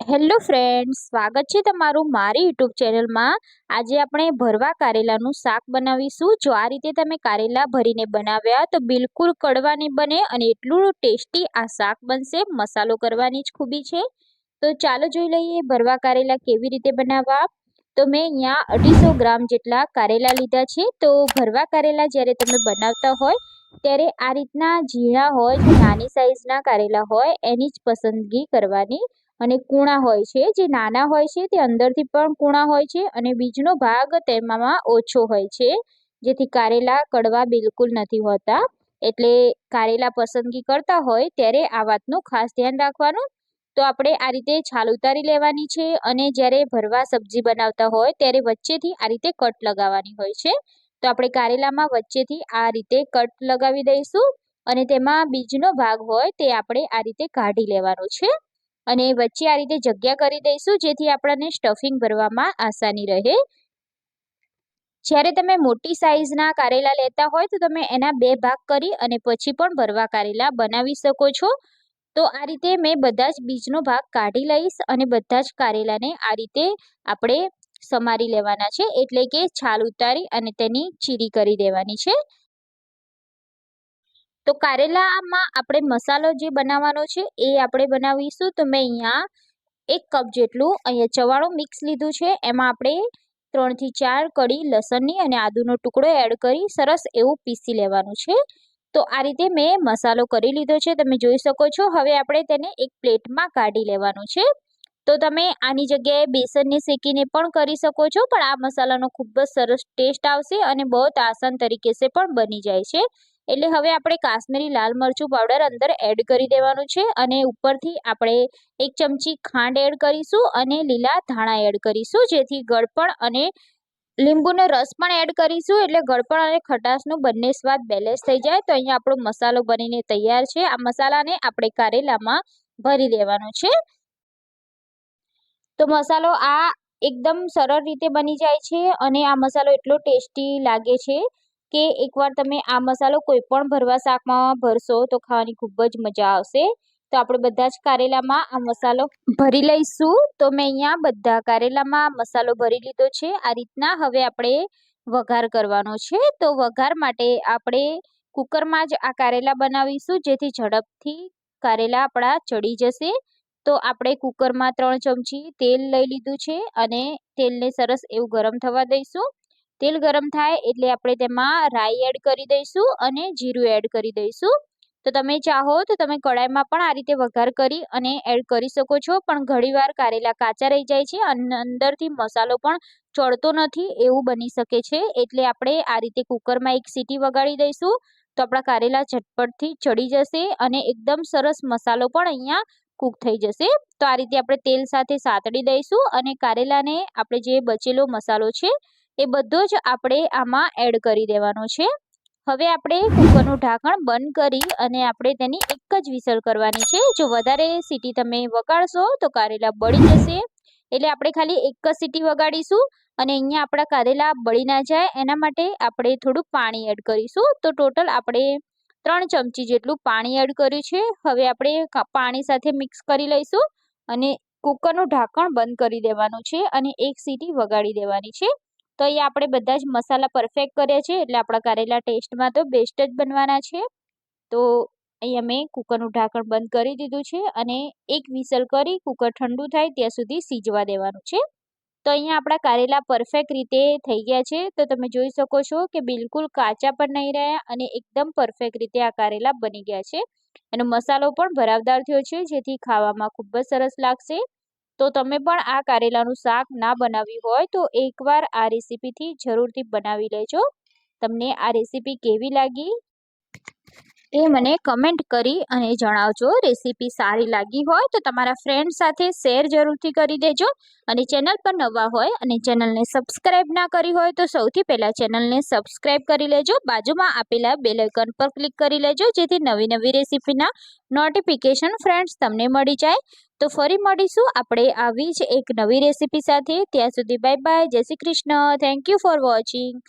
Hello friends, સ્વાગત છે તમારું મારી યુટ્યુબ ચેનલમાં। આજે આપણે ભરવા કારેલાનું શાક બનાવીશું। જો આ રીતે તમે કારેલા ભરીને બનાવ્યા તો બિલકુલ કડવા નહીં બને અને એટલું ટેસ્ટી આ શાક બનશે। મસાલો કરવાની જ ખૂબી છે। તો ચાલો જોઈ લઈએ ભરવા કારેલા કેવી રીતે બનાવવા। તો મેં અહીંયા 250 ગ્રામ જેટલા કારેલા લીધા છે। તો ભરવા કારેલા જ્યારે તમે બનાવતા હોય ત્યારે આ રીતના ઝીણા હોય, જે નાની સાઈઝના કારેલા હોય એની જ પસંદગી કરવાની। અને કૂણા હોય છે, જે નાના હોય છે તે અંદરથી પણ કૂણા હોય છે અને બીજનો ભાગ તેમાં ઓછો હોય છે, જેથી કારેલા કડવા બિલકુલ નથી હોતા। એટલે કારેલા પસંદગી કરતા હોય ત્યારે આ વાતનું ખાસ ધ્યાન રાખવાનું। તો આપણે આ રીતે છાલ ઉતારી લેવાની છે અને જ્યારે ભરવા સબ્જી બનાવતા હોય ત્યારે વચ્ચેથી આ રીતે કટ લગાવવાની હોય છે। તો આપણે કારેલામાં વચ્ચેથી આ રીતે કટ લગાવી દઈશું અને તેમાં બીજનો ભાગ હોય તે આપણે આ રીતે કાઢી લેવાનો છે અને વચ્ચે આ રીતે જગ્યા કરી દઈશું, જેથી આપણને સ્ટફિંગ ભરવામાં આસાની રહે। જ્યારે તમે મોટી સાઈઝના કારેલા લેતા હોય તો તમે એના 2 ભાગ કરી અને પછી પણ ભરવા કારેલા બનાવી શકો છો। તો આ રીતે મેં બધા જ બીજનો ભાગ કાઢી લઈશ અને બધા જ કારેલાને આ રીતે આપણે સમારી લેવાના છે, એટલે કે છાલ ઉતારી અને તેની ચીરી કરી દેવાની છે। તો કારેલામાં આપણે મસાલો જે બનાવવાનો છે એ આપણે બનાવીશું। તો મેં અહીંયા 1 કપ જેટલું અહીંયા ચવાણું મિક્સ લીધું છે। એમાં આપણે 3 થી 4 કળી લસણની અને આદુનો ટુકડો એડ કરી સરસ એવું પીસી લેવાનું છે। તો આ રીતે મેં મસાલો કરી લીધો છે, તમે જોઈ શકો છો। હવે આપણે તેને એક પ્લેટમાં કાઢી લેવાનું છે। તો તમે આની જગ્યાએ બેસનને શેકીને પણ કરી શકો છો, પણ આ મસાલાનો ખૂબ જ સરસ ટેસ્ટ આવશે અને બહુ આસાન તરીકે સે પણ બની જાય છે। એટલે હવે આપણે કાશ્મીરી લાલ મરચું પાવડર અંદર એડ કરી દેવાનું છે અને ઉપરથી આપણે 1 ચમચી ખાંડ એડ કરીશું અને લીલા ધાણા એડ કરીશું, જેથી ગળપણ અને લીંબુનો રસ પણ એડ કરીશું, એટલે ગળપણ અને ખટાશનું બંને સ્વાદ બેલેન્સ થઈ જાય। તો અહીંયા આપણો મસાલો બનીને તૈયાર છે। આ મસાલાને આપણે કારેલામાં ભરી દેવાનો છે। તો મસાલો આ એકદમ સરળ રીતે બની જાય છે અને આ મસાલો એટલો ટેસ્ટી લાગે છે કે એકવાર તમે આ મસાલો કોઈ પણ ભરવા શાકમાં ભરશો તો ખાવાની ખૂબ જ મજા આવશે। તો આપણે બધા જ કારેલામાં આ મસાલો ભરી લઈશું। તો મેં અહીંયા બધા કારેલામાં મસાલો ભરી લીધો છે આ રીતના। હવે આપણે વઘાર કરવાનો છે। તો વઘાર માટે આપણે કુકરમાં જ આ કારેલા બનાવીશું, જેથી ઝડપથી કારેલા આપણા ચડી જશે। તો આપણે કુકરમાં 3 ચમચી તેલ લઈ લીધું છે અને તેલને સરસ એવું ગરમ થવા દઈશું। તેલ ગરમ થાય એટલે આપણે તેમાં રાઈ એડ કરી દઈશું અને જીરું એડ કરી દઈશું। તો તમે ચાહો તો તમે કડાઈમાં પણ આ રીતે વઘાર કરી અને એડ કરી શકો છો, પણ ઘણીવાર કારેલા કાચા રહી જાય છે અને અંદરથી મસાલો પણ ચડતો નથી એવું બની શકે છે। એટલે આપણે આ રીતે કુકરમાં 1 સીટી વગાડી દઈશું તો આપણા કારેલા ઝટપટથી ચડી જશે અને એકદમ સરસ મસાલો પણ અહીંયા કૂક થઈ જશે। તો આ રીતે આપણે તેલ સાથે સાતળી દઈશું અને કારેલાને આપણે જે બચેલો મસાલો છે એ બધો જ આપણે આમાં એડ કરી દેવાનો છે। હવે આપણે કુકરનું ઢાંકણ બંધ કરી અને આપણે તેની એક જ વિસલ કરવાની છે। જો વધારે સીટી તમે વગાડશો તો કારેલા બળી જશે, એટલે આપણે ખાલી એક જ સીટી વગાડીશું અને અહીંયા આપણા કારેલા બળી ના જાય એના માટે આપણે થોડું પાણી એડ કરીશું। તો ટોટલ આપણે 3 ચમચી જેટલું પાણી એડ કર્યું છે। હવે આપણે પાણી સાથે મિક્સ કરી લઈશું અને કુકરનું ઢાંકણ બંધ કરી દેવાનું છે અને એક સીટી વગાડી દેવાની છે। તો અહીંયા આપણે બધા જ મસાલા પરફેક્ટ કર્યા છે, એટલે આપણા કારેલા ટેસ્ટમાં તો બેસ્ટ જ બનવાના છે। તો અહીંયા મેં કુકરનું ઢાંકણ બંધ કરી દીધું છે અને એક વિસલ કરી કુકર ઠંડુ થાય ત્યાં સુધી સીજવા દેવાનું છે। તો અહીંયા આપણા કારેલા પરફેક્ટ રીતે થઈ ગયા છે। તો તમે જોઈ શકો છો કે બિલકુલ કાચા પણ નહીં રહ્યા અને એકદમ પરફેક્ટ રીતે આ કારેલા બની ગયા છે। એનો મસાલો પણ ભરાવદાર થયો છે, જેથી ખાવામાં ખૂબ જ સરસ લાગશે। તો તમે પણ આ કારેલાનું શાક ના બનાવ્યું હોય તો એકવાર આ રેસીપીથી જરૂરથી બનાવી લેજો। તમને આ રેસીપી કેવી લાગી એ મને કમેન્ટ કરી અને જણાવજો। રેસીપી સારી લાગી હોય તો તમારા ફ્રેન્ડ સાથે શેર જરૂરથી કરી દેજો અને ચેનલ પર નવા હોય અને ચેનલને સબસ્ક્રાઇબ ના કરી હોય તો સૌથી પહેલાં ચેનલને સબસ્ક્રાઇબ કરી લેજો। બાજુમાં આપેલા બેલ આઇકન પર ક્લિક કરી લેજો, જેથી નવી નવી રેસીપીના નોટિફિકેશન ફ્રેન્ડ્સ તમને મળી જાય। તો ફરી મળીશું આપણે આવી જ એક નવી રેસીપી સાથે। ત્યાં સુધી બાય બાય, જય Shri Krishna, thank you for watching.